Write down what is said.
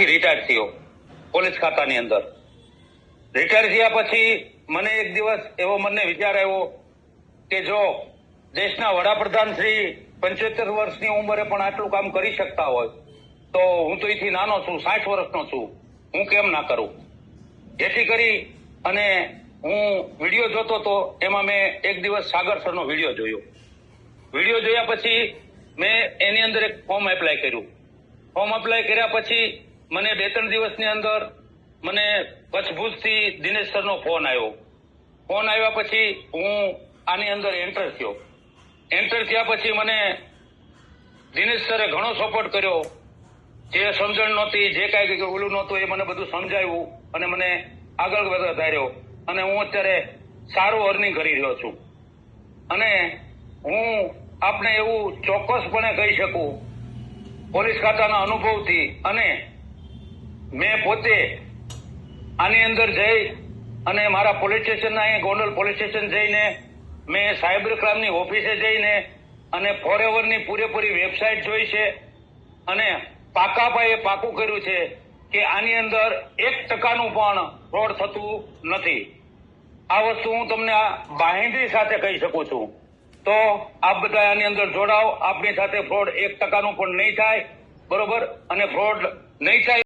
અહીંથી રિટાયર થયો પોલીસ ખાતાની અંદર. રિટાયર થયા પછી મને એક દિવસ એવો મને વિચાર આવ્યો કે જો દેશના વડાપ્રધાન શ્રી 75 વર્ષની ઉંમરે પણ આટલું કામ કરી શકતા હોય તો હું તો એથી નાનો છું, 60 વર્ષનો છું, હું કેમ ના કરું. જેથી કરી અને હું વિડીયો જોતો હતો. એમાં મેં એક દિવસ સાગર સરનો વિડીયો જોયો. વિડીયો જોયા પછી મેં એની અંદર એક ફોર્મ એપ્લાય કર્યું. ફોર્મ એપ્લાય કર્યા પછી મને 2-3 દિવસની અંદર મને કચ્છ ભુજથી દિનેશ સરનો ફોન આવ્યો. ફોન આવ્યા પછી હું આની અંદર એન્ટર થયો. એન્ટર થયા પછી મને દિનેશ સરે ઘણો સપોર્ટ કર્યો. જે સમજણ નહોતી, જે કાંઈ ઓલું નહોતું, એ મને બધું સમજાવ્યું અને મને આગળ વધાર્યો. અને હું અત્યારે સારું અર્નિંગ કરી રહ્યો છું. અને હું આપને એવું ચોક્કસપણે કહી શકું પોલીસ ખાતાના અનુભવથી, અને મેં પોતે આની અંદર જઈ અને મારા પોલીસ સ્ટેશનના અહીંયા ગોંડલ પોલીસ સ્ટેશન જઈને મેં સાયબર ક્રાઇમની ઓફિસે જઈને અને ફોરએવરની પૂરેપૂરી વેબસાઇટ જોઈ છે અને પાકા પાયે પાકું કર્યું છે કે આની અંદર 1% પણ ફ્રોડ થતું નથી. આ વસ્તુ હું તમને આ બાહેંધરી સાથે કહી શકું છું. તો આપ બધા આની અંદર જોડાઓ. આપની સાથે ફ્રોડ 1% પણ નહીં થાય, બરોબર? અને ફ્રોડ નહીં થાય